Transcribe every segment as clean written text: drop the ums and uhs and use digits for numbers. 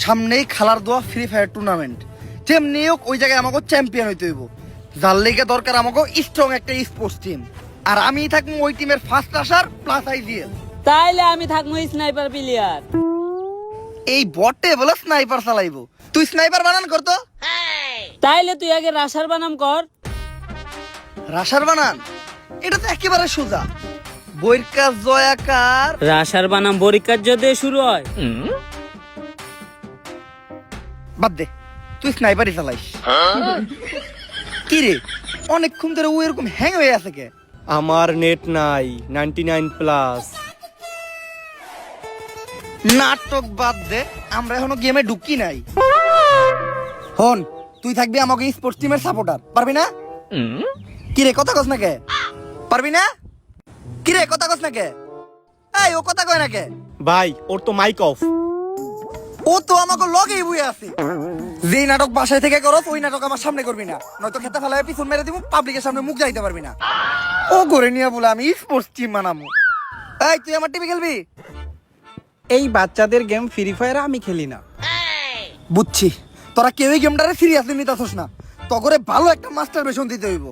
সামনেই খেলার দোয়া ফ্রি ফায়ার টুর্নামেন্ট, যেমনি হোক ওই জায়গায় আমাকে চ্যাম্পিয়ন হইতে হইব। যার লেগে দরকার আমাকে স্ট্রং একটা স্পোর্টস টিম, আর আমি থাকবো ওই টিমের ফার্স্ট আসার প্লাস আইজিএল। তাইলে আমি থাকবো স্নাইপার প্লেয়ার। এই বটে বলে স্নাইপার চালাইবো, তুই স্নাইপার বানান করতো। তাইলে তুই আগে রাশার বানাম কর। রাশার বানান এটা তো একেবারে সোজা, বইয়ের কাজ জয়াকার। রাশার বানাম পরীক্ষার যদি শুরু হয়। বাদ দে, তুই স্নাইপারই চালাইস। কি রে অনেকক্ষণ ধরে ও এরকম হ্যাং হয়ে আছে কে? আমার নেট নাই 99+। নাটক বাদ দে, আমরা এখনো গেমে ঢুকি নাই। হন, তুই থাকবি আমাকে স্পোর্টস টিমের সাপোর্টার, পারবি না? কি রে কথা কস না কে? পারবি না? কি রে কথা কস না কে? এই ও কথা কয় না কে? ভাই ওর তো মাইক অফ। ও তো আমাকে লগেই বই আছে। যেই নাটক বাসায় থেকে করস ওই নাটক আমার সামনে করবি না, নয়তো খেতে ফেলায় পিছন মেরে দিব, পাবলিকের সামনে মুখ যাইতে পারবি না। ও করে নিয়ে বলে আমি স্পোর্টস টিম বানাবো। এই তুই আমার টিমে খেলবি? এই বাচ্চাদের গেম ফ্রি ফায়ার আমি খেলি না। বুঝছি, তোরা কেউই গেমটারে সিরিয়াসলি নিতাছস না। তগরে ভালো একটা মাস্টার বেশন দিতে হইব।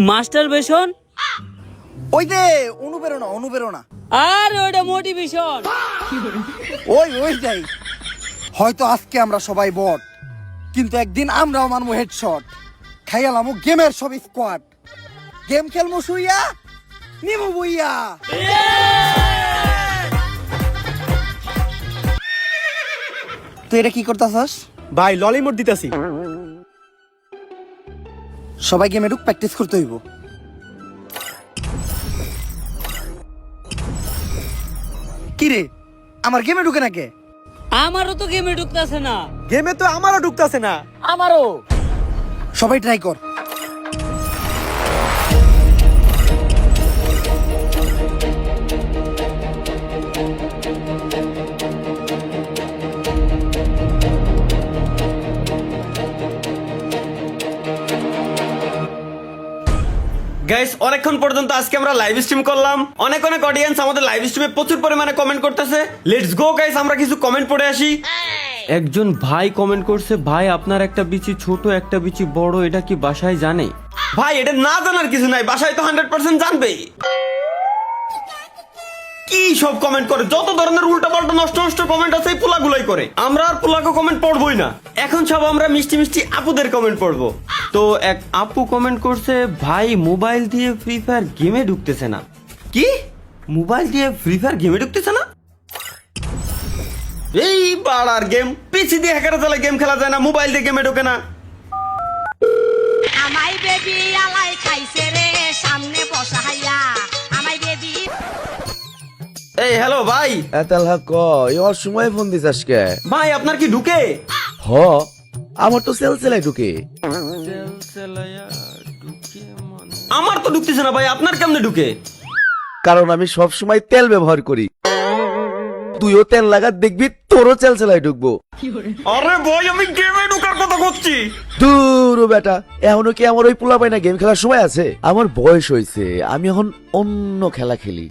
মাস্টার বেশন ওই যে অনুপ্রেরণা। আর ওইটা মোটিভেশন। ওই যাই। হয়তো আজকে আমরা সবাই বট, কিন্তু একদিন আমরাও মানবো হেডশট, খাইয়ালামো গেমের সব স্কোয়াড। গেম খেলমো শুইয়া, নিমু বইয়া। তুই এটা কি করতাছস? ভাই ললিমোট দিতাছি। সবাই গেমে ঢুক, প্র্যাকটিস করতে হইব। কি রে আমার গেমে ঢুকে না কে? আমারও তো গেমে ঢুকতেছে না। গেমে তো আমারও ঢুকতাছে না। আমারও। সবাই ট্রাই কর। গাইস অনেকক্ষণ পর্যন্ত আজকে আমরা লাইভ স্ট্রিম করলাম, অনেক অডিয়েন্স আমাদের লাইভ স্ট্রিমে প্রচুর পরিমাণে কমেন্ট করতেছে। লেটস গো গাইস, আমরা কিছু কমেন্ট পড়ে আসি। একজন ভাই কমেন্ট করছে, ভাই আপনার একটা বিচি ছোট একটা বিচি বড়, এটা কি বাসায় জানে? ভাই এটা না জানার কিছু নাই, বাসায় তো 100% জানবেই। কি সব কমেন্ট করে, যত ধরনের উল্টা পাল্টা নষ্ট কমেন্ট আছে এই পোলাগুলাই করে। আমরা আর পোলাকে কমেন্ট পড়বই না, এখন সব আমরা মিষ্টি মিষ্টি আপুদের কমেন্ট পড়বো। তো এক আপু কমেন্ট করছে, ভাই মোবাইল দিয়ে ফ্রি ফায়ার গেমে ঢুকতেছে না। কি মোবাইল দিয়ে ফ্রি ফায়ার গেমে ঢুকতেছে না? এই বাড়ার গেম, পিসি দিয়ে হ্যাকারে চালে গেম খেলা যায় না, মোবাইল দিয়ে গেমে ঢোকে না। আমাই বেবি আলাই খাইছে রে সামনে বসাইয়া আমাই বেবি। এই হ্যালো ভাই। এতাল হাক ওর সময় ফোন দিস আজকে। ভাই আপনার কি ঢুকে? হ আমার তো সেলসেলাই ঢুকে। আমার তো ঢুকতেছে না ভাই, আপনার কেমনে ঢুকে? কারণ আমি সব সময় তেল ব্যবহার করি, তুইও তেল লাগা দেখবি তোরও সেলসেলাই ঢুকবো। আরে ভাই আমি গেমে ঢোকার কথা করছি। দূর বেটা, এখনো কি আমার ওই পোলা পাই না গেম খেলার সময় আছে? আমার বয়স হয়েছে, আমি এখন অন্য খেলা খেলি,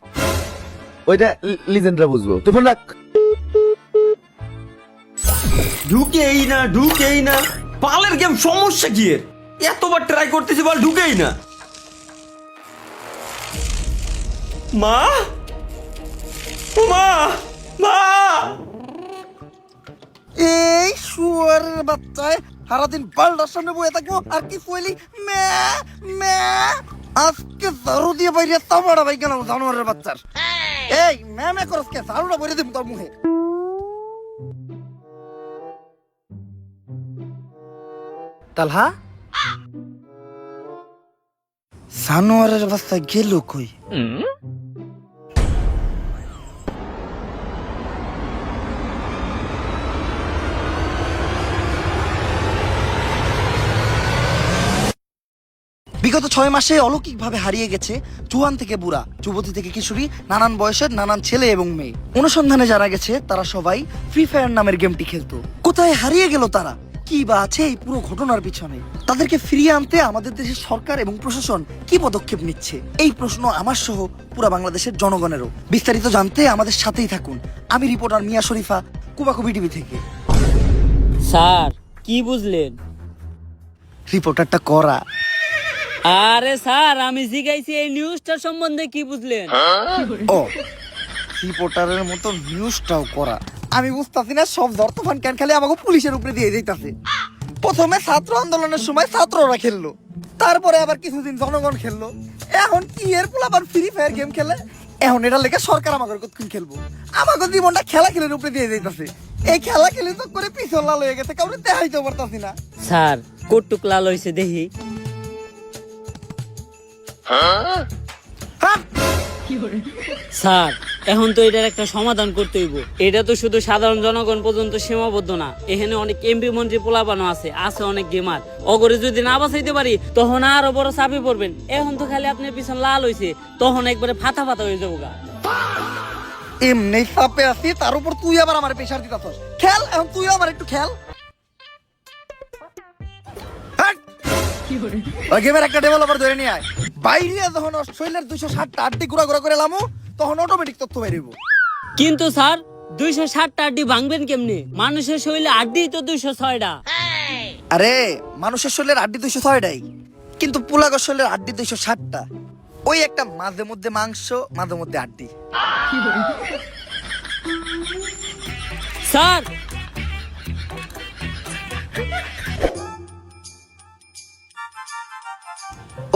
ওইটা লিজেন্ডরা বুঝবো। তুই ফোন রাখ। ঢুকেই না পালের গেম, সমস্যা কি এর? এতবার ট্রাই করতেছি বল ঢুকেই না। মা মা মা এই শুয়ারের বাচ্চায় সারাদিন বাল্ডার সামনে বয়ে থাকবো আর কি ফুয়েলি মে। আজকে ঝাড়ু দিয়ে বাইরে তামাড়া ভাই গেলাম জানোয়ারের বাচ্চার। এই মে করস কে? ঝাড়ুটা বইরে দিব তোর মুখে। তালহা জানোয়ারের বাচ্চা গেল কই? বিগত 6 মাসে অলৌকিকভাবে হারিয়ে গেছে জুয়ান থেকে বুড়া, যুবতী থেকে কিশোরী, নানান বয়সের নানান ছেলে এবং মেয়ে। অনুসন্ধানে জানা গেছে তারা সবাই ফ্রি ফায়ার নামের গেমটি খেলতো। কোথায় হারিয়ে গেল তারা? কি বা আছে এই পুরো ঘটনার পিছনে? তাদেরকে ফিরিয়ে আনতে আমাদের দেশের সরকার এবং প্রশাসন কি পদক্ষেপ নিচ্ছে? এই প্রশ্ন আমার সহ পুরো বাংলাদেশের জনগণেরও। বিস্তারিত জানতে আমাদের সাথেই থাকুন। আমি রিপোর্টার মিয়া শরীফা, কুবাকুবি টিভি থেকে। স্যার কি বুঝলেন? রিপোর্টারটা করা। আরে স্যার আমি জিজ্ঞাসি এই নিউজটার সম্বন্ধে কি বুঝলেন? ও, রিপোর্টারের মতো নিউজটাও করা। আমি বুঝতাছি না সব দর্তফান ক্যান খেলে আমাকে পুলিশের উপরে দিয়ে যাইতাছে। প্রথমে ছাত্র আন্দোলনের সময় ছাত্ররা খেললো, তারপরে আবার কিছুদিন জনগণ খেললো, এখন কি এর পোলাপান ফ্রি ফায়ার গেম খেলে। এখন এটা লেগে সরকার আমাকে কতক্ষণ খেলবো? আমাকে জীবনটা খেলা খেলের উপরে দিয়ে যাইতাছে। এই খেলা খেলে তো করে পিছন লাল হয়ে গেছে, কাউকে দেখাইতে পারতাছি না। স্যার কটুক লাল হয়েছে দেখি। হ্যাঁ? স্যার এখন তো এটার একটা সমাধান করতে হইব। এটা তো শুধু সাধারণ জনগণ পর্যন্ত সীমাবদ্ধ না, এখানে অনেক এমপি মন্ত্রী পোলাপানো আছে অনেক গেমার। অগরে যদি না বাঁচাইতে পারি তখন আরো বড় চাপে পড়বেন। এখন তো খালি আপনার পিছন লাল হয়েছে, তখন একবারে ফাতা ফাতা হয়ে যাবো গা। এমনি চাপে আছি, তার উপর তুই আবার আমার প্রেশার দিতাছস। খেল, এখন তুইও আমার একটু খেল। হাট! ওই গেমের একটা ডেভেলপার ধরে নিয়ে আয়। বাইরে যখন শরীরের 260টা আড্ডি ঘুরা ঘুরা করে লামু, তখন অটোমেটিক তথ্য বেরিয়ে। কিন্তু স্যার 260টা আড্ডি ভাঙবেন কেমনে? মানুষের শরীরে আড্ডি তো 206টা। আরে মানুষের শরীরের আড্ডি 206টাই, কিন্তু পুলাগর শরীরের আড্ডি 260টা। ওই একটা মাঝে মধ্যে মাংস, মাঝে মধ্যে আড্ডি। স্যার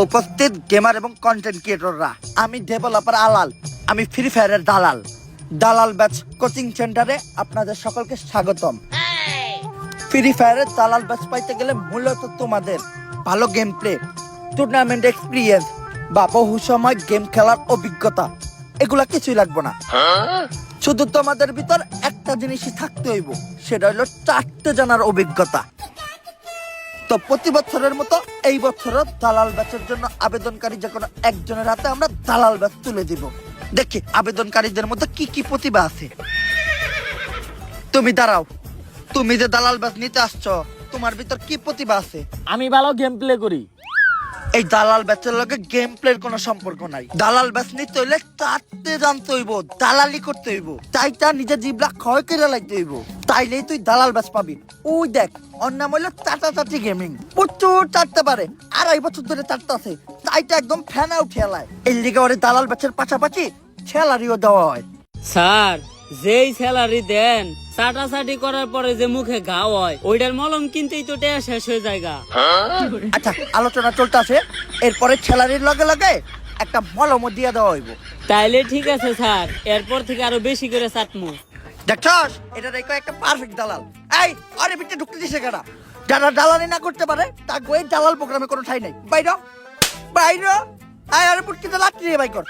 উপস্থিত গেমার এবং কন্টেন্ট ক্রিয়েটররা, আমি ডেভেলপার আলাল, আমি ফ্রি ফায়ারের দালাল। দালাল ব্যাচ কোচিং সেন্টারে আপনাদের সকলকে স্বাগতম। ফ্রি ফায়ারের দালাল ব্যাচ পাইতে গেলে মূলত তোমাদের ভালো গেম প্লে, টুর্নামেন্ট এক্সপিরিয়েন্স বা বহু সময় গেম খেলার অভিজ্ঞতা, এগুলা কিছুই লাগবে না। শুধু তোমাদের ভিতর একটা জিনিসই থাকতে হইব, সেটা হলো 4টে জানার অভিজ্ঞতা। তো প্রতি বছরের মতো এই বছরও দালাল ব্যাচের জন্য আবেদনকারী যে কোনো একজনের হাতে আমরা দালাল ব্যাচ তুলে দিব। দেখি আবেদনকারীদের মধ্যে কি কি প্রতিভা আছে। তুমি দাঁড়াও, তুমি যে দালাল ব্যাচ নিতে আসছো, তোমার ভিতর কি প্রতিভা আছে? আমি ভালো গেম প্লে করি। এই দালাল ব্যাচের লগে গেম প্লের কোনো সম্পর্ক নাই। দালাল ব্যাচ নিতে হইলে তাতে জানতে হইব, দালালি করতে হইব, তাইটা নিজের জিবলা ক্ষয় করে লাগতে হইব, তাইলেই তুই দালাল ব্যাচ পাবি। ওই দেখ, ওর নাম হইলো চাটাচাটি গেমিং, প্রচুর চাটতে পারে, 2.5 বছর ধরে চাটতে আছে, তাইটা একদম ফ্যান আউট খেলায়। এই লিগে ওরে দালাল ব্যাচের পাশাপাশি স্যালারিও দেওয়া হয়। স্যার যেই স্যালারি দেন, চাটাচাটি করার পরে যে মুখে ঘা হয়, ওইটার মলম কিনতেই তো টাকা শেষ হয়ে যায় গা। আচ্ছা, আলোচনা চলতে আছে, এরপরে স্যালারির লগে লগে একটা মলমও দিয়ে দেওয়া হইব। তাইলে ঠিক আছে স্যার, এরপর থেকে আরো বেশি করে চাটমু। দেখছস, এটা দেখো একটা পারফেক্ট দালাল। এই আরে বিটে ঢুকতে দিছে কেডা? যারা দালালি না করতে পারে তাকে ওই দালাল প্রোগ্রামে কোনো ঠাই নাই। বাইরো বাইরো, আয় আরে পুটকিতে লাঠি দিয়ে বাই কর।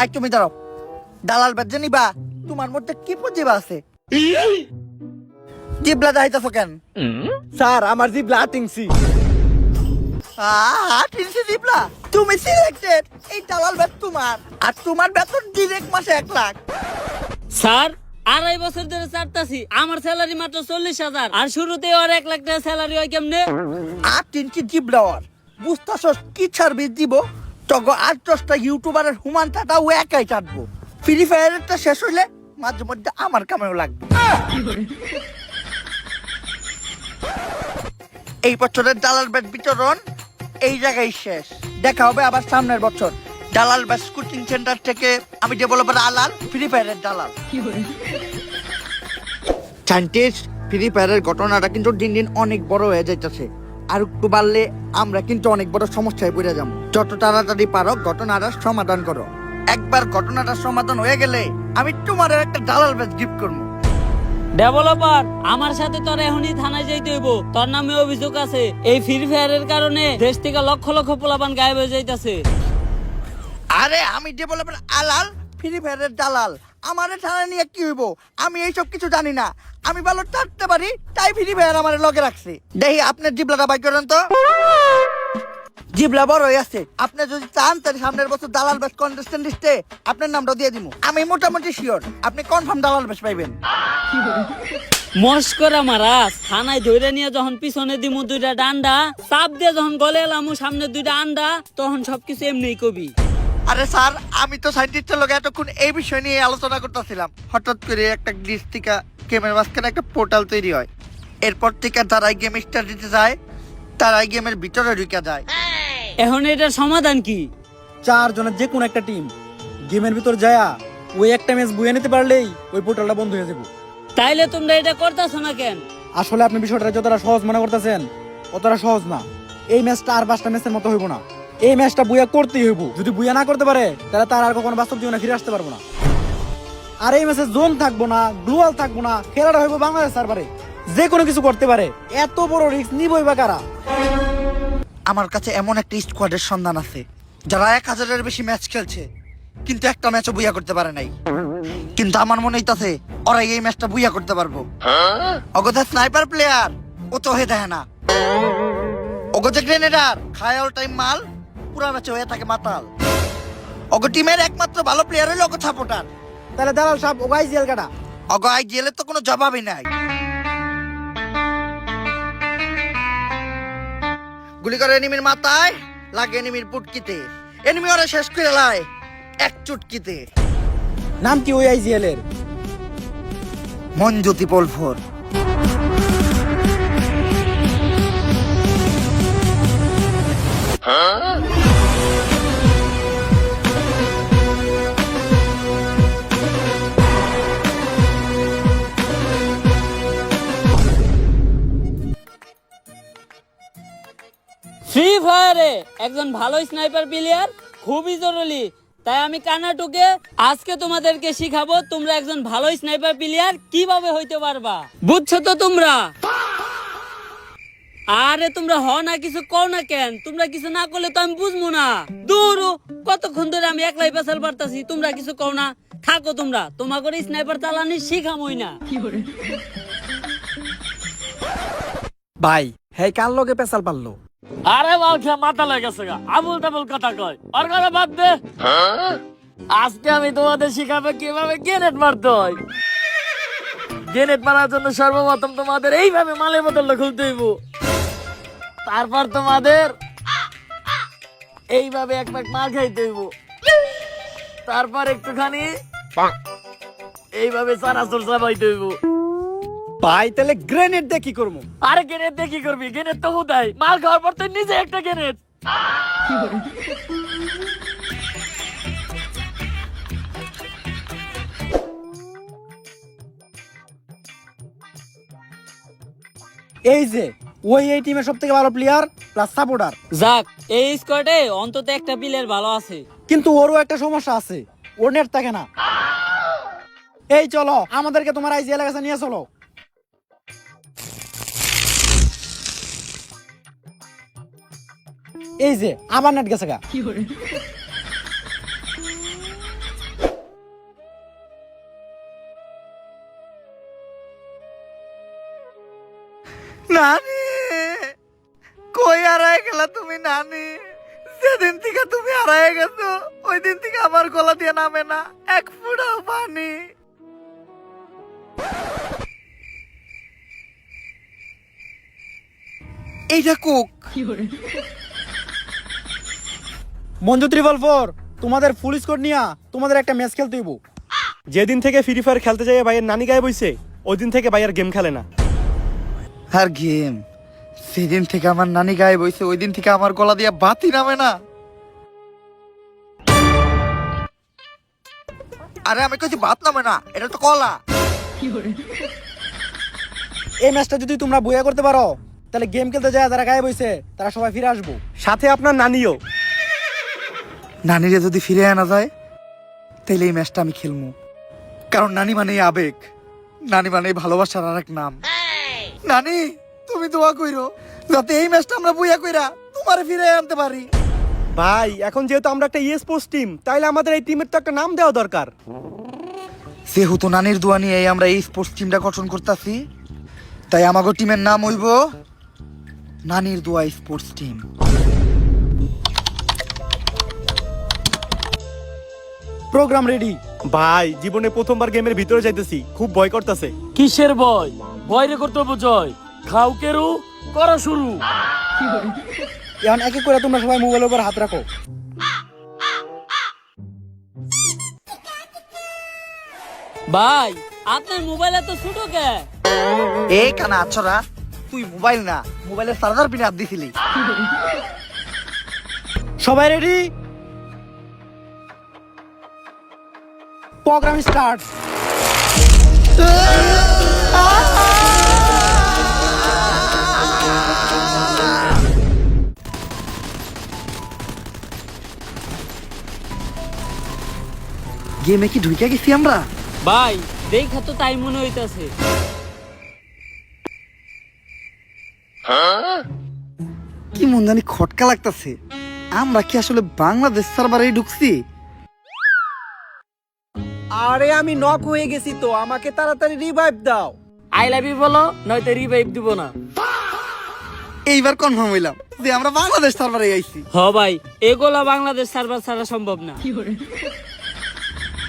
এই তুমি দাঁড়াও, দালাল বাদ জানিবা তোমার মধ্যে কি প্রতিভা আছে? জিবলা যাইতাছো কেন? স্যার আমার জিবলা আটিংসি। তিনশি জিবলা, তুমি সিলেক্টেড। এই দালাল বাদ তোমার, আর তোমার বেতন ডিরেক্ট মাসে 1 লাখ। স্যার 2.5 বছর ধরে চাটতাছি, আমার স্যালারি মাত্র 40,000, আর শুরুতে আর 1 লাখ টাকা স্যালারি হয় কেমনে? 8 ইঞ্চি জিবলাওয়ার বুঝতাছস কি সার্ভিস দিব? তগো 8-10টা ইউটিউবারের হুমান টাটা ও একাই চাটবো। ফ্রি ফায়ারেরটা শেষ হইলে মাঝে মধ্যে আমার কামেও লাগবে। এই বছরের দালাল ব্যাচ বিতরণ এই জায়গায় শেষ। দেখা হবে আবার সামনের বছর। দালাল ব্যাচ কোচিং সেন্টার থেকে আমি ডেভেলপার আলাল, ফ্রি ফায়ারের দালাল। সায়েন্টিস্ট, ফ্রি ফায়ারের ঘটনাটা কিন্তু দিন দিন অনেক বড় হয়ে যাইতেছে। আর একটু বাড়লে আমরা কিন্তু অনেক বড় সমস্যায় পড়ে যাবো। যত তাড়াতাড়ি পারো ঘটনাটার সমাধান করো। একবার ঘটনাটার সমাধান হয়ে গেলে আমি তোমার একটা দালাল ব্যাচ গিফট করবো। ডেভেলপার, আমার সাথে তোর এখনই থানায় যাইতে হইব। তোর নামে অভিযোগ আছে, এই ফ্রি ফায়ারের কারণে দেশ থেকে লক্ষ লক্ষ পোলাপান গায়েব হয়ে যাইতাছে। আরে আমি ডেভেলপার আলাল, ফ্রি ফায়ারের দালাল, আমারে থানা নিয়ে কি হইব? আমি এইসব কিছু জানি না। আমি ভালো চাটতে পারি, তাই ফ্রি ফায়ার আমার লগে রাখছে। দেখি আপনার জিবলাটা বাই করেন তো। জিবলা বড় হয়ে আছে। আপনি যদি চান তাহলে সামনের বছর দালাল ব্যাচ কন্টেস্টেন্ট লিস্টে আপনার নামটা দিয়ে দিব। আমি মোটামুটি শিওর আপনি কনফার্ম দালাল ব্যাচ পাইবেন। মস্করা মারাস থানায় ধরে নিয়ে যখন পিছনে দিমু দুইটা ডান্ডা চাপ দিয়ে যখন গলে এলামু সামনে দুইটা আন্ডা তখন সবকিছু এমনিই কবি। আরে স্যার, আমি তো সাইন্টিস্টের লোক এতক্ষণ এই বিষয় নিয়ে আলোচনা করতেছিলাম। হঠাৎ করে একটা গ্লিচ থেকে গেমের মাঝখানে একটা পোর্টাল তৈরি হয়। এরপর থেকে যারাই গেম স্টার্ট দিতে যায় তারাই গেমের ভিতরে ঢুকে যায়। এখন এটার সমাধান কি? 4 জনের যে কোন একটা টিম গেমের ভিতর যায়া ওই একটা ম্যাচ বুয়ে নিতে পারলেই ওই পোর্টালটা বন্ধ হয়ে যাবে। তাইলে তোমরা এটা করতেছো না কেন? আসলে আপনি বিষয়টা যতটা সহজ মনে করতেছেন অতটা সহজ না। এই ম্যাচটা আর 5টা ম্যাচের মতো হইব না। এই ম্যাচটা বুয়া করতেই হইব। যদি বুয়া না করতে পারে তাহলে তার আর কখনো বাস্তব জীবনে ফিরে আসতে পারবো না। আর এই ম্যাচে জোন থাকবো না, গ্লোয়াল থাকবো না, খেলাটা হইব বাংলাদেশ সার্ভারে। যে কোনো কিছু করতে পারে, এত বড় রিস্ক নিবই বা কারা? আমার কাছে এমন একটা স্কোয়াডের সন্ধান আছে যারা 1000-এর বেশি ম্যাচ খেলছে কিন্তু একটা ম্যাচও বুইয়া করতে পারে নাই। কিন্তু আমার মনে হইতাছে ওরা এই ম্যাচটা বুইয়া করতে পারবো। অগথা স্নাইপার প্লেয়ার ও তো হয়ে দেয় না। অগথা গ্রেনেডার খায় অল টাইম মাল, পুরা ম্যাচে হয়ে থাকে মাতাল। অগ টিমের একমাত্র ভালো প্লেয়ার হইল অগ সাপোর্টার। তাহলে দালাল সাহেব ওগাই জেল কাটা। অগ IGL এর তো কোনো জবাবই নাই। গুলি করে এনিমির মাথায়, লাগে এনিমির পুটকিতে, এনিমি ওরা শেষ করে লাই এক চুটকিতে। নাম কি ওই IGL এর? মনজ্যোতি পলফর। ফ্রি ফায়ারে একজন ভালো স্নাইপার প্লেয়ার খুবই জরুরি। তাই আমি কানাটুকে আজকে তোমাদেরকে শিখাবো তোমরা একজন ভালো স্নাইপার প্লেয়ার কিভাবে হইতে পারবা। বুঝছো তো তোমরা? আরে তোমরা হ না কিছু কও না কেন? তোমরা কিছু না করলে তো আমি বুঝবো না। দূর, কতক্ষণ ধরে আমি একলাই পেছাল পারতাছি, তোমরা কিছু কও না। থাকো তোমরা, তোমার করে স্নাইপার চালানি শিখামই না। ভাই হ্যাঁ কার লগে পেশাল পারলো? আরে বাবা মাথা লেগেছে গা, আবুল তাবুল কথা কয়, আর কথা বাদ দে। আজকে আমি তোমাদের শিখাবো কিভাবে গ্রেনেড মারতে হয়। গ্রেনেড মারার জন্য সর্বপ্রথম তোমাদের এইভাবে মালের বোতলটা খুলতে হইব। তারপর তোমাদের এইভাবে এক প্যাক মাল খাইতে হইব। তারপর একটুখানি এইভাবে চানাচুর চাবাইতে হইব। ভাই তাহলে গ্রেনেড দিয়ে কি করবো? আরে গ্রেনেড দিয়ে কি করবি? গ্রেনেড তো হুদাই, মাল খাওয়ার পর তুই নিজে একটা গ্রেনেড। এই যে ওই এই টিমের সব থেকে ভালো প্লেয়ার প্লাস সাপোর্টার। যাক, এই স্কোয়াডে অন্তত একটা প্লেয়ার ভালো আছে। কিন্তু ওরও একটা সমস্যা আছে, ওর নেট থাকে না। এই চলো আমাদেরকে তোমার IGL কাছে নিয়ে চলো। এই যে আবার নেট গেছে গা। নানি কই হারায় গেলা তুমি? নানি, যেদিন থেকে তুমি হারায় গেছো ওই দিন থেকে আমার গলা দিয়ে নামে না এক ফুটাও পানি। এইটা কোক। মঞ্জু 444 তোমাদের ফুল স্কোর নিয়া তোমাদের একটা ম্যাচ খেলতে হইব। যেদিন থেকে ফ্রি ফায়ার খেলতে যাই ভাইয়ের নানি গায়ে বইছে ওই দিন থেকে ভাইয়ের গেম খেলে না। আর গেম সেদিন থেকে আমার নানি গায়ে বইছে ওই দিন থেকে আমার গলা দিয়ে বাতি নামে না। আরে আমি কইছি ভাত নামে না, এটা তো কলা। এই ম্যাচটা যদি তোমরা বইয়া করতে পারো তাহলে গেম খেলতে যায় যারা গায়ে বইছে তারা সবাই ফিরে আসবো। সাথে আপনার নানিও। নানিরে যদি ফিরে আনা যায় তাহলে এই ম্যাচটা আমি খেলবো। কারণ নানি মানেই আবেগ, নানি মানেই ভালোবাসার আরেক নাম। নানি তুমি দোয়া কইরো যাতে এই ম্যাচটা আমরা বুইয়া কইরা তোমারে ফিরে আনতে পারি। ভাই এখন যেহেতু আমরা একটা স্পোর্টস টিম তাইলে আমাদের এই টিমের তো একটা নাম দেওয়া দরকার। যেহেতু নানির দোয়া নিয়ে আমরা এই স্পোর্টস টিমটা গঠন করতেছি তাই আমাগো টিমের নাম হইব নানির দোয়া স্পোর্টস টিম। Programme ready. ভাই জীবনে প্রথমবার গেমের ভিতরে যাইতেছি, খুব ভয় করতেছে। কিসের ভয়? ভয়রে কর্তব্য জয়, খাও কেরু, করা শুরু। এখন এক এক করে তোমরা সবাই মোবাইলের উপর হাত রাখো। ভাই আপনার মোবাইল এত ছোট কে? এই কানা আছরা, তুই মোবাইল না, মোবাইলের চার্জার পিনে হাত দিছিলি। সবাই রেডি? Programme start. গেমে কি ঢুকে গেছি আমরা? ভাই দেখা তো তাই মনে হইতাছে। কি মন জানি খটকা লাগতাছে। আমরা কি আসলে বাংলাদেশ সার্ভারেই ঢুকছি? আরে আমি নক হয়ে গেছি তো, আমাকে তাড়াতাড়ি রিভাইভ দাও। আই লাভ ইউ বলো, নয়তো রিভাইভ দিব না। এইবার কনফার্ম হইলাম যে আমরা বাংলাদেশ সার্ভারে আইছি। হ ভাই, এগুলা বাংলাদেশ সার্ভার ছাড়া সম্ভব না।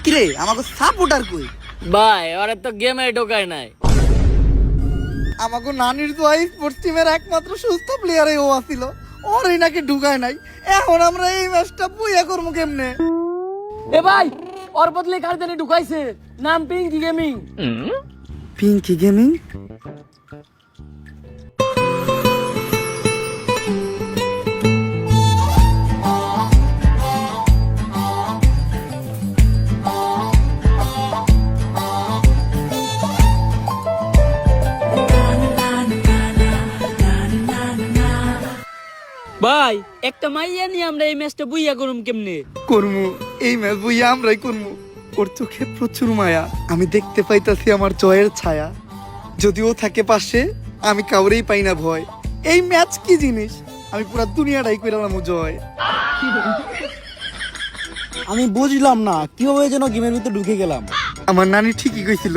কিরে আমাকে সাপোর্টার কই? ভাই ওরা তো গেমে ঢোকায় নাই। আমাকে নানির তো স্পোর্টস টিমের একমাত্র সুস্থ প্লেয়ারে ও আছিল, ওরই নাকি ঢুকায় নাই। এখন আমরা এই ম্যাচটা বুইয়া করবো কেমনে? এ ভাই ওর বদলে কার জানি ঢুকাইছে, নাম পিঙ্কি গেমিং। পিঙ্কি গেমিং? ভাই একটা মাইয়া নিয়ে আমরা এই ম্যাচটা বুইয়া করুম কেমনে? করমু এই ম্যাচ বুইয়া আমরাই করমু। ওর চোখে প্রচুর মায়া, আমি দেখতে পাইতাছি আমার জয়ের ছায়া। যদিও থাকে পাশে, আমি কাউরেই পাই না ভয়। এই ম্যাচ কি জিনিস, আমি পুরো দুনিয়াটাই কইরাম জয়। আমি বুঝলাম না কিভাবে যেন গেমের ভিতরে ঢুকে গেলাম। আমার নানি ঠিকই কইছিল,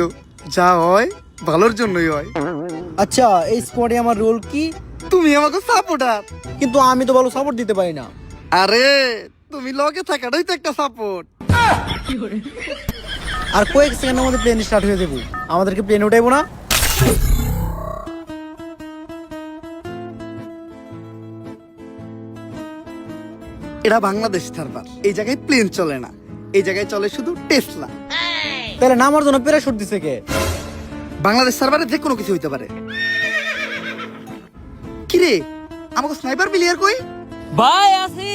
যা হয় ভালোর জন্যই হয়। আচ্ছা এই স্কোয়াডে আমার রোল কি? তুমি আমাকে সাপোর্টার। কিন্তু আমি তো ভালো সাপোর্ট দিতে পারি না। আরে তুমি লগে থাকাটাই তো একটা সাপোর্ট। আর কয়েক সেকেন্ডের মধ্যে প্লেন স্টার্ট হয়ে যাবো, আমাদেরকে প্লেন উঠাইবো না? এটা বাংলাদেশ সার্ভার, এই জায়গায় প্লেন চলে না, এই জায়গায় চলে শুধু টেসলা। তাহলে নামার জন্য প্যারাশুট দিছে কে? বাংলাদেশ সার্ভারে যে কোনো কিছু হইতে পারে। কিরে আমাকে স্নাইপার প্লেয়ার কই? ভাই আছি,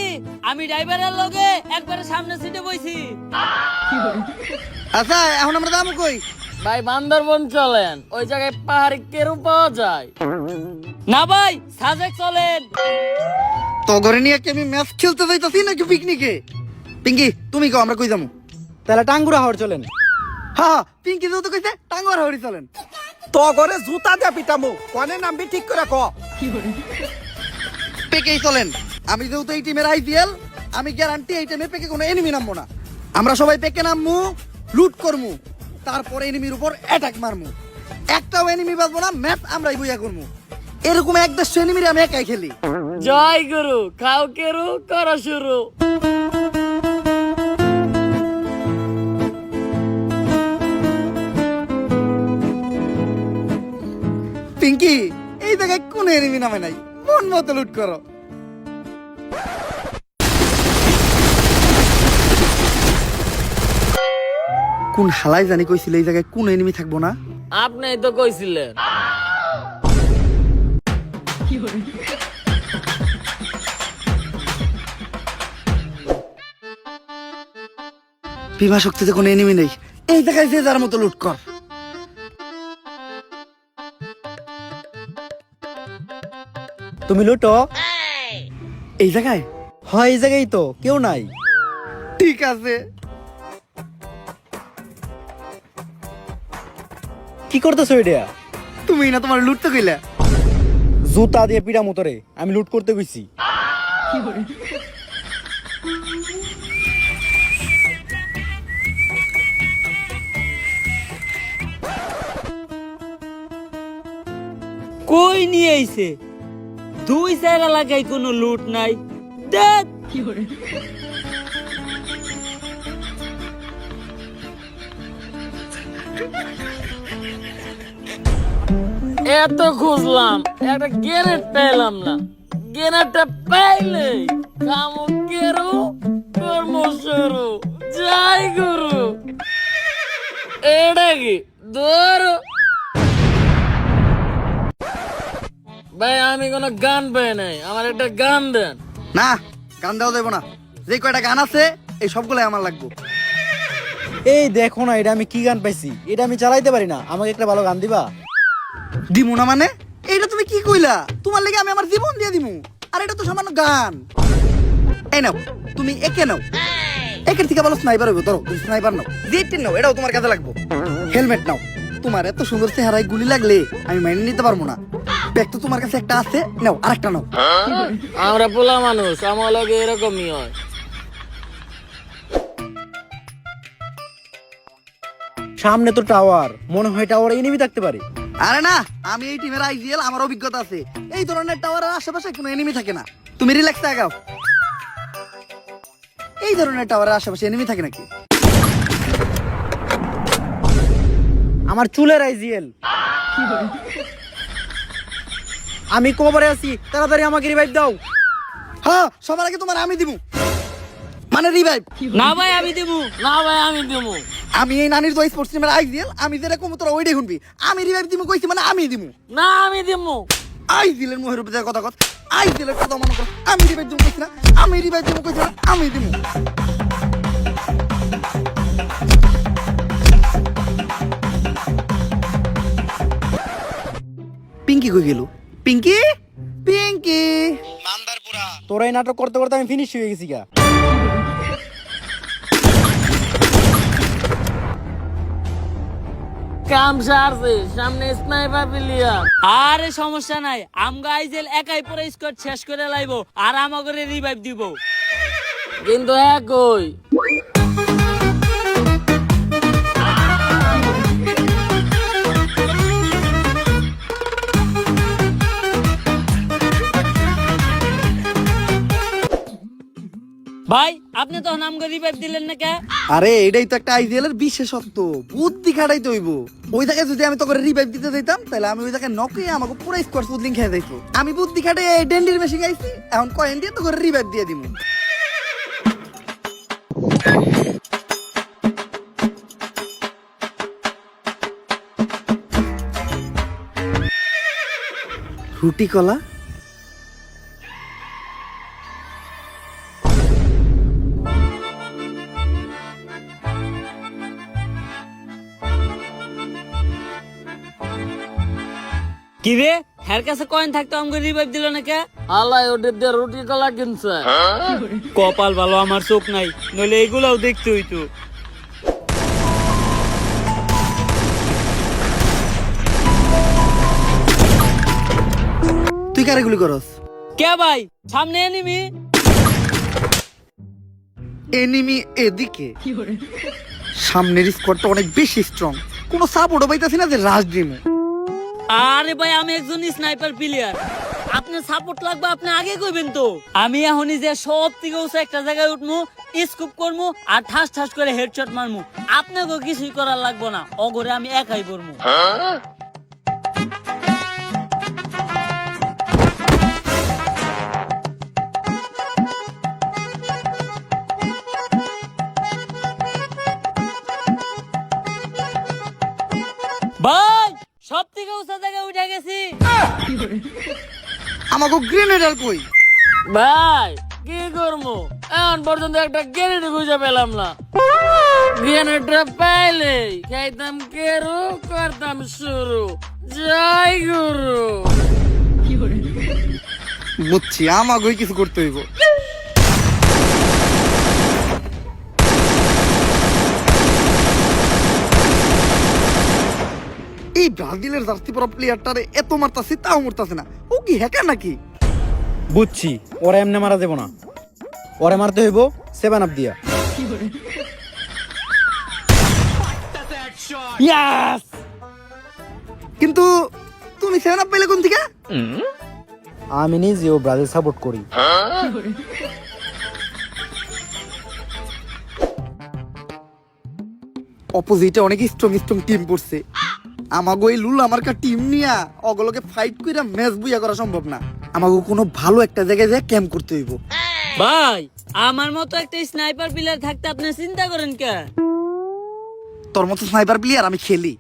আমি ড্রাইভারের লগে একবারে সামনে সিটে বইছি। আচ্ছা এখন আমরা যাবো কই? ভাই বান্দরবন চলেন, ওই জায়গায় পাহাড়ি কেরু পাওয়া যায়। না ভাই সাজেক চলেন। তো ঘরে নিয়ে কি আমি ম্যাচ খেলতে যাইতাছি নাকি পিকনিকে? পিঙ্কি তুমি কও আমরা কই যাবো? তাহলে টাঙ্গুরা হাওড় চলেন। হ্যাঁ পিঙ্কি যেহেতু কইছে টাঙ্গুয়ার হাওড়ি চলেন। তো ঘরে জুতা দিয়া পিটামু, কোনে নামবি ঠিক করে ক। পেকেই চলেন, আমি যেহেতু এই টিমের আইপিএল, আমি গ্যারান্টি এই টাইমে পেকে কোনো এনিমি নামবো না। আমরা সবাই পেকে নামমু, লুট করমু, তারপরে এনিমির উপর অ্যাটাক মারমু। একটাও এনিমি বাঁচবো না, ম্যাচ আমরাই বইয়া করমু। এরকম 1-100 এনিমির আমি একাই খেলি। জয় গুরু, খাও কেরু, করা শুরু। পিঙ্কি এই জায়গায় কোন এনিমি নামে নাই, মন মতো লুট করো। কোন হালাই জানি কইছিল এই জায়গায় কোন এনিমি থাকবো না। আপনি তো কইছিলেন। বিভা শক্তিতে কোনো এনিমি নেই, এই জায়গায় যে যার মতো লুট কর। তুমি লুটো। এই জায়গায়? হয় এই জায়গায় তো কেউ নাই। ঠিক আছে। কি করতেছো এটা? তুমি না তোমার লুট তো কইলা। জুতা দিয়ে পিটা মোতরে, আমি লুট করতে গেছি। কই নিয়ে আইছে? 2-4 এলাকায় কোনো লুট নাই। দেখ এত খুঁজলাম একটা গ্রেনেড পেলাম না, গ্রেনেডটা পাইলে কামো কেরু কর্ম শুরু যাই গুরু। এটা কি ধরো ভাই, আমি কোনো গান পাই নাই, আমার একটা গান দেন। না, গান দেওয়া যাবো না। যে কয়টা গান আছে এই সবগুলাই আমার লাগবে। এই দেখো না, এটা আমি কি গান পাইছি, এটা আমি চালাইতে পারি না, আমাকে একটা ভালো গান দিবা? দিমু না মানে? এইটা তুমি কি কইলা? তোমার লাগি আমি আমার জীবন দিয়ে দিমু, আর এটা তো সামান্য গান। এই নাও, তুমি একে নাও। একের থেকে ভালো স্নাইপার হইব। ধরো, তুমি স্নাইপার নাও। যেটা নাও, এটাও তোমার কাজে লাগবে। হেলমেট নাও। তোমার এত সুন্দর চেহারায় গুলি লাগলে আমি মাইনে নিতে পারবো না। ব্যাগ তো তোমার কাছে একটা আছে, নাও আরেকটা নাও। আমরা পোলা মানুষ, আমার লগে এরকমই হয়। সামনে তো টাওয়ার, মনে হয় টাওয়ারে এনিমি থাকতে পারে। আরে না, আমি এই টিমের আইজিএল, আমার অভিজ্ঞতা আছে। এই ধরনের টাওয়ারের আশেপাশে কোনো এনিমি থাকে না। তুমি রিল্যাক্সে আগাও। এই ধরনের টাওয়ারের আশেপাশে এনিমি থাকে নাকি? আমার চুলের আইজিএল। আমি কবরে আছি, তাড়াতাড়ি আমাকে রিভাইভ দাও। হ্যাঁ, সবার আগে তোমার আমি দিমু, মানে রিভাইভ। না ভাই আমি দেবো, না ভাই আমি দেবো। আমি এই নানির তো স্পোর্টস টিমের আইজিএল, আমি যেটা কমু তোরা ওইটাই শুনবি। আমি রিভাইভ দিমু কইছি মানে আমি দিমু। না আমি দেবো। আইজিএলের মুখের উপরে কথা কথা, আইজিএলের কথা মনে কর। আমি রিভাইভ দিমু কইছি না, আমি রিভাইভ দিমু কইছি না, আমি দিমু। পিঙ্কি কই গেল? পিঙ্কি, পিঙ্কি। তোরা এই নাটক করতে করতে আমি ফিনিশ হয়ে গেছি গা। কাম সারছে, সামনে স্নাইপার প্লেয়ার। আরে সমস্যা নাই, আমগা আইজেল একাই পুরো স্কোয়াড শেষ করে লাইবো, আর আমাকে রিভাইভ দিব। কিন্তু একই ভাই, আপনি তো আমগো রিভাইভ দিলেন না কে? আরে এটাই তো একটা আইজিএল এর বিশেষত্ব, বুদ্ধি খাটাইতে হইব। ওই জায়গায় যদি আমি তোকে রিভাইভ দিতে দিতাম, তাহলে আমি ওই জায়গায় নকে আমাকে পুরো স্কোয়াড সুদলিং খেয়ে যাইতো। আমি বুদ্ধি খাটে ডেন্ডির মেশি গাইছি, এখন কয়েন দিয়ে তোকে রিভাইভ দিয়ে দিমু। রুটি কলা, কি রে, হের কাছে কয়েন থাকতো আমাকে রিভাইভ দিল না কে? আল্লাহ ওদের দিয়ে রুটি কলা কিনছে। কপাল ভালো আমার চোখ নাই, নইলে এগুলাও দেখতে হইতো। তুই কারে গুলি করস? কে ভাই, সামনে এনিমি। এনিমি এদিকে, সামনের স্কোয়াডটা অনেক বেশি স্ট্রং। কোনো সাপোর্টও পাইতাছি না যে রাশ দিমু। আরে ভাই, আমি একজন স্নাইপার প্লেয়ার, আপনার সাপোর্ট লাগবে, আপনি আগে কইবেন তো। আমি এখনই যে সব থেকে উঁচু একটা জায়গায় উঠমু, স্কুপ করমু, আর ঠাস ঠাস করে হেডশট মারমু। আপনাকে কিছুই করার লাগবে না, অগরে আমি একাই করমু। ভাই, সব থেকে উঁচু জায়গায় উঠে গেছি। আমাকে গ্রেনেডার কই? ভাই কি করবো, এখন পর্যন্ত একটা গ্রেনেড খুঁজে পেলাম না। গ্রেনেডটা পাইলে খাইতাম কেরু, করতাম শুরু। জয় গুরু। বুঝছি, আমাকেই কিছু করতে হইব। এই ব্রাজিলের জার্সি পরা প্লেয়ারটারে এত মারতাছি, তাও মরতাছে না। ও কি হ্যাকার নাকি? বুঝছি, ওরা এমনি মারা দেবো না, ওরা মারতে হইব 7 আপ দিয়া। ইয়াস। কিন্তু তুমি 7 আপ পেলে কোন থেকে? আমি নিজেও ব্রাজিল সাপোর্ট করি। অপোজিটে অনেক স্ট্রং স্ট্রং টিম পড়ছে। আমাগো এই লুল আমার কা টিম নিয়া অগলকে ফাইট কইরা ম্যাচ বুইয়া করা সম্ভব না। আমাগো কোনো ভালো একটা জায়গায় যায় ক্যাম্প করতে হইব। ভাই আমার মতো একটা স্নাইপার প্লেয়ার থাকতে আপনি চিন্তা করেন কে? তোর মতো স্নাইপার প্লেয়ার আমি খেলি।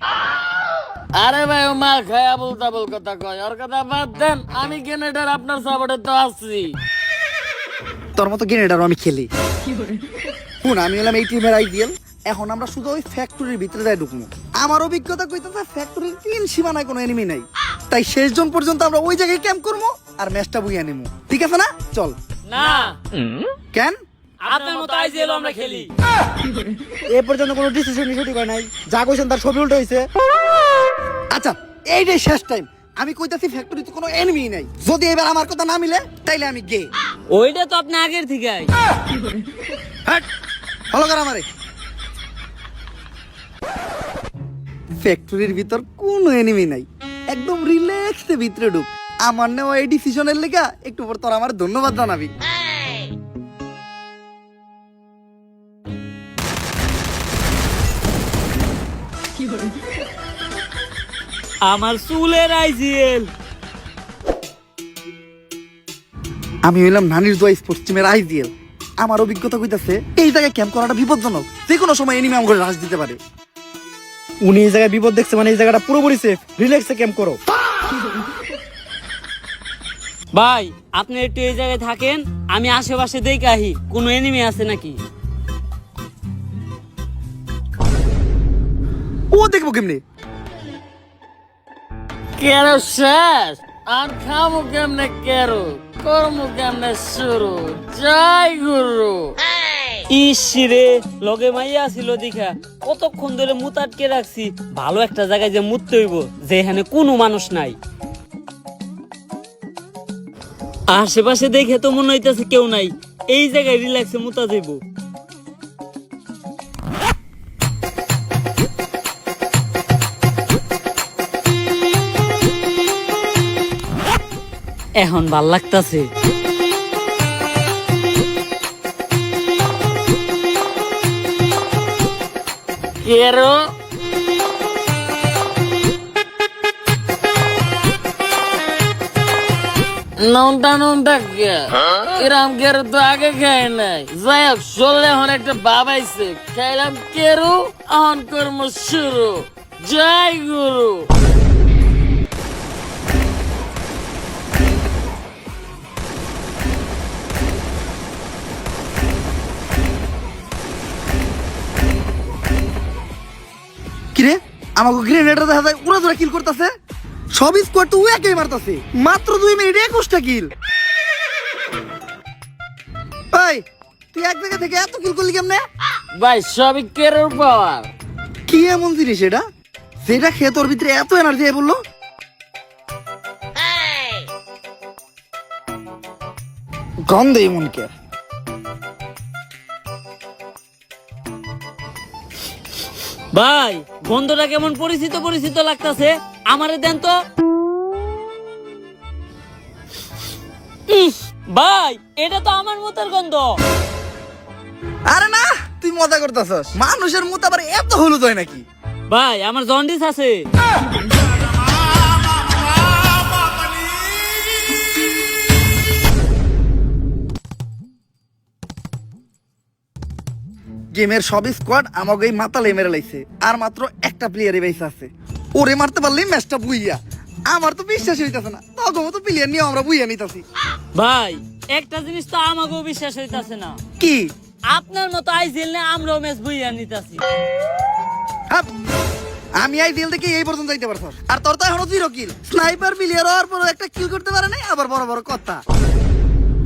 আরে ভাই ও মাল খায় আবুল তাবুল কথা কয়, ওর কথা বাদ দেন। আমি গ্রেনেডার আপনার সাপোর্টে তো আছি। তোর মতো গ্রেনেডারও আমি খেলি। শুন, আমি হলাম এই টিমের আইডিয়াল। এখন আমরা শুধু ওই ফ্যাক্টরির ভিতরে যাই ঢুকবো। আমার অভিজ্ঞতা কইতেছে ফ্যাক্টরির 3 সীমানায় কোনো এনিমি নাই। তাই শেষ জন পর্যন্ত আমরা ওই জায়গায় ক্যাম্প করবো আর ম্যাচটা বুইয়া নেবো। ঠিক আছে না? চল। না, কেন? আপনার মতো আইজিএল আমরা খেলি। এ পর্যন্ত কোনো ডিসিশন সঠিক হয় নাই, যা কইছেন তার সবই উল্টো হইছে। আচ্ছা, এইটাই শেষ টাইম। আমি কইতাছি ফ্যাক্টরিতে কোনো এনিমি নাই। যদি এবার আমার কথা না মিলে তাইলে আমি গে। ওইটা তো আপনি আগের থেকে হাট, ফলো কর আমারে। ফ্যাক্টরির ভিতর কোনো এনিমি নাই, একদম রিল্যাক্সে ভিতরে ঢুক। আমার নেওয়া এই ডিসিশনের লেগা একটু পর তোর আমার ধন্যবাদ জানাবি। আমার চুলের আইজিএল। আমি হইলাম নানির দোয়া স্পোর্টস টিমের আইডিয়াল। আমার অভিজ্ঞতা কইতাছে এই জায়গায় ক্যাম্প করাটা বিপজ্জনক। যে কোনো সময় এনিমি আমাকে রাশ দিতে পারে। উনি এই জায়গায় বিপদ দেখছে মানে এই জায়গাটা পুরোপুরি সেফ। রিল্যাক্সে ক্যাম্প করো। ভাই আপনি একটু এই জায়গায় থাকেন, আমি আশেপাশে দেখে আহি কোনো এনিমি আছে নাকি। ও দেখবো কেমনে? কেরো শেষ আর খামো কেমনে, কেরো করমু কেমনে শুরু। জয় গুরু। ইসরে লগে মাইয়া ছিল দেখা কতক্ষণ ধরে মুত আটকে রাখছি। ভালো একটা জায়গায় যে মুততে হইব যেখানে কোনো মানুষ নাই। আশেপাশে দেখে তো মনে হইতেছে কেউ নাই। এই জায়গায় রিল্যাক্সে মুতা যাইব। এখন ভাল লাগতাছে। কেরো নমটা কে এরম কেরো তো আগে খাই নাই। যাই হোক চললে এখন একটা বাবাইছে খাইলাম কেরো। এখন কর্ম শুরু। জয় গুরু। কিরে, আমাকে গ্রেনেডার দেখা যায় উড়া ধরে কিল করতেছে। সব স্কোয়াড তো একাই মারতাছে। মাত্র 2 মিনিটে 21টা কিল। এই তুই এক জায়গা থেকে এত কিল করলি কেমনে? ভাই সবই কেরোর পাওয়ার। কি এমন জিনিস এটা যেটা খেয়ে তোর ভিতরে এত এনার্জি বললো? গন্ধে এমন কে? ভাই গন্ধটা কেমন পরিচিত পরিচিত লাগতাছে। আমারে দেন তো। ইস, ভাই এটা তো আমার মতের গন্ধ। আরে না, তুই মজা করতেছস। মানুষের মুত আবার এত হলুদ হয় নাকি? ভাই আমার জন্ডিস আছে। গেমের সব স্কোয়াড আমাকে এই মাতালে মেরে লাইছে। আর মাত্র একটা প্লেয়ারই বেঁচে আছে। ওরে মারতে পারলেই ম্যাচটা বুইয়া। আমার তো বিশ্বাস হইতাছে না। তখন তো প্লেয়ার নিয়ে আমরা বুইয়া নিতাছি। ভাই একটা জিনিস তো আমাকেও বিশ্বাস হইতাছে না। কি? আপনার মতো আইজিএল নে আমরাও ম্যাচ বইয়া নিতাছি। হাপ, আমি আইডিয়াল থেকে এই পর্যন্ত যাইতে পারছস। আর তোর তো এখনো 0 কিল। স্নাইপার প্লেয়ার হওয়ার পর একটা কিল করতে পারে নাই, আবার বড় বড় কথা।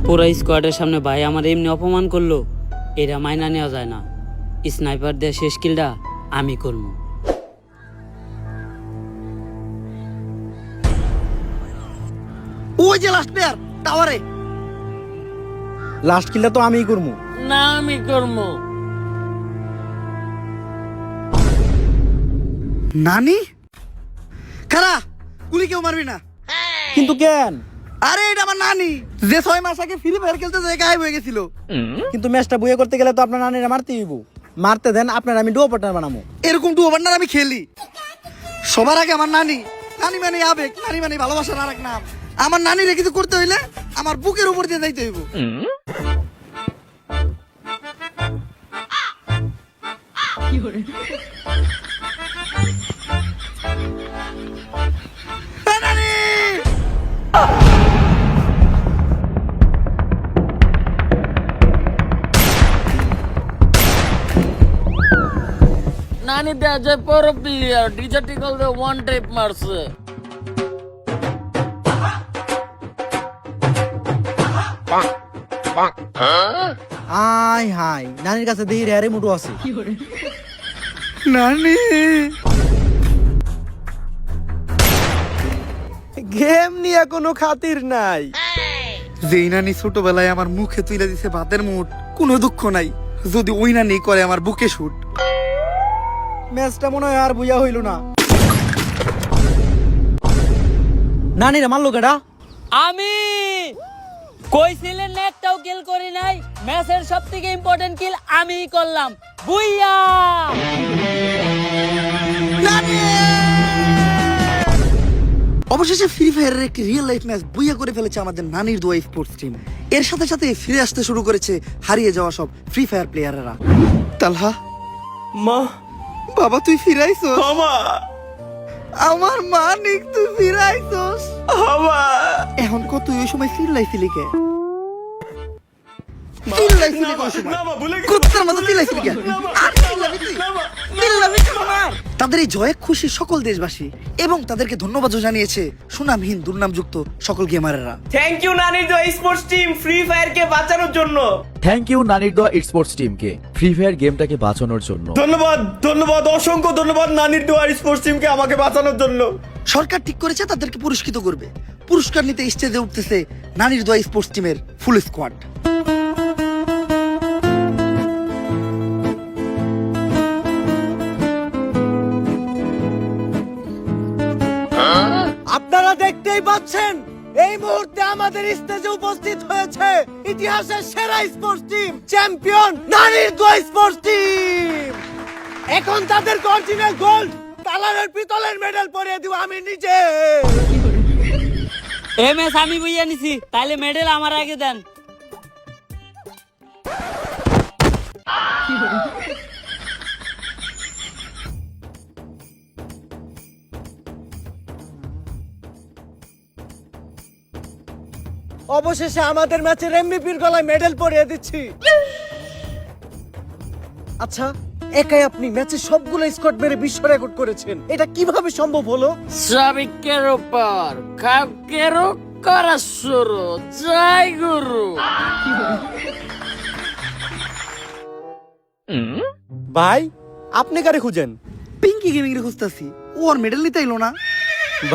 পুরো স্কোয়াডের সামনে ভাই আমার এমনি অপমান করলো, এটা মাইনা নেওয়া যায় না। স্নাইপার দিয়ে শেষ কিলটা আমি করবো। ওই যে লাস্ট প্লেয়ার টাওয়ারে। লাস্ট কিলটা তো আমিই করবো। না আমি করবো। নানি খারা গুলি কেউ মারবি না। কিন্তু কেন? আরে এটা আমার নানি, যে 6 মাস আগে ফ্রি ফায়ার খেলতে যায় গায়েব হয়ে গেছিল। কিন্তু ম্যাচটা বুয়ে করতে গেলে তো আপনার নানিরা মারতেই হইব। মারতে দেন, আপনার আমি ডুয়ো পার্টনার বানাবো। এরকম টু ওভার আমি খেলি। সবার আগে আমার নানি, নানি মানে আবেগ, নানি মানে ভালোবাসার আর এক নাম। আমার নানিরে কিছু করতে হইলে আমার বুকের উপর দিয়ে যাইতে হইব। নানি! নানি দেয়া যায় পর প্লেয়ার ডিজিটাল ওয়ান টাইপ মারছে। আয় হাই, নানির কাছে দেখি রেয়ারে মুটু আছে। নানি! গেম নিয়ে কোনো খাতির নাই। যেই নানি ছোটবেলায় আমার মুখে তুলে দিছে ভাতের মুঠ, কোনো দুঃখ নাই যদি ওই নানি করে আমার বুকে শুট। ম্যাচটা মনে হয় আর বুঝা হইল না। নানিরা মারলো কেডা? আমি কইছিলেন না একটাও কিল করি নাই, ম্যাচের সবথেকে ইম্পর্টেন্ট কিল আমিই করলাম। বুইয়া! অবশেষে ফ্রি ফায়ারের একটি রিয়েল লাইফ ম্যাচ বুইয়া করে ফেলেছে আমাদের নানির দোয়া স্পোর্টস টিম। এর সাথে সাথে ফিরে আসতে শুরু করেছে হারিয়ে যাওয়া সব ফ্রি ফায়ার প্লেয়াররা। তালহা, মা, বাবা তুই ফিরাইছস? বাবা, আমার মানিক তুই ফিরাইছস? বাবা। এখন কত ওই সময় চিল্লাইছিলি কে? চিল্লাইছিলি কোন সময়? না, মা, ভুলে গেছি। কুত্তার মতো চিল্লাইছিলি কে? না, মা। আর চিল্লাবি তুই? চিল্লাবি কেন আর? তাদের এই জয়ে খুশি সকল দেশবাসী এবং তাদেরকে ধন্যবাদও জানিয়েছে সুনামহীন দুর্নামযুক্ত সকল গেমারেরা। থ্যাংক ইউ নানির দোয়া স্পোর্টস টিম ফ্রি ফায়ার কে বাঁচানোর জন্য। থ্যাংক ইউ নানির দোয়া স্পোর্টস টিমকে ফ্রি ফায়ার গেমটাকে বাঁচানোর জন্য। ধন্যবাদ, ধন্যবাদ, অসংখ্য ধন্যবাদ নানির দোয়া স্পোর্টস টিমকে আমাকে বাঁচানোর জন্য। সরকার ঠিক করেছে তাদেরকে পুরস্কৃত করবে। পুরস্কার নিতে স্টেজে উঠতেছে নানির দোয়া স্পোর্টস টিমের ফুল স্কোয়াড। আপনারা দেখতেই পাচ্ছেন এই মুহূর্তে আমাদের স্টেজে উপস্থিত হয়েছে ইতিহাসের সেরা স্পোর্টস টিম, চ্যাম্পিয়ন নানির দোয়া স্পোর্টস টিম। এখন তাদের অরিজিনাল গোল্ড কালারের পিতলের মেডেল পরিয়ে দিব আমি নিজে। এ ম্যাচ আমি বুইয়া নিছি, তাইলে মেডেল আমার আগে দেন। অবশেষে আমাদের ম্যাচের এমভিপির গলায় মেডেল পরিয়ে দিচ্ছি। আচ্ছা, একাই আপনি ম্যাচে সবগুলো স্কোর মেরে বিশ্ব রেকর্ড করেছেন, এটা কিভাবে সম্ভব হলো? সাবিকের উপর কাউকেরও করা শুরু, জয় গুরু। ভাই, আপনি কারে খুঁজেন? পিঙ্কি গেমিং রে খুঁজতাছি, ও আর মেডেল নিতে এলো না।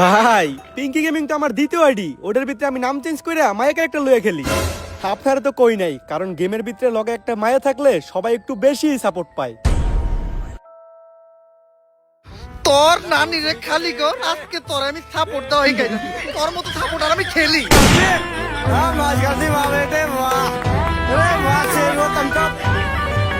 ভাই, পিঙ্কি গেমিং তো আমার দ্বিতীয় আইডি। ওটার ভিতরে আমি নাম চেঞ্জ করে মায়া ক্যারেক্টার লয়ে খেলি। আপনারা তো কই নাই, কারণ গেমের ভিতরে লগে একটা মায়া থাকলে সবাই একটু বেশি সাপোর্ট পায়। তোর নানিরে খালি কর, আজকে তোর আমি সাপোর্ট দেওয়া হয়ে গেছে। তোর মতো সাপোর্ট আর আমি খেলি। মাছ গাছি মারে দে মা, রে মাছের মতন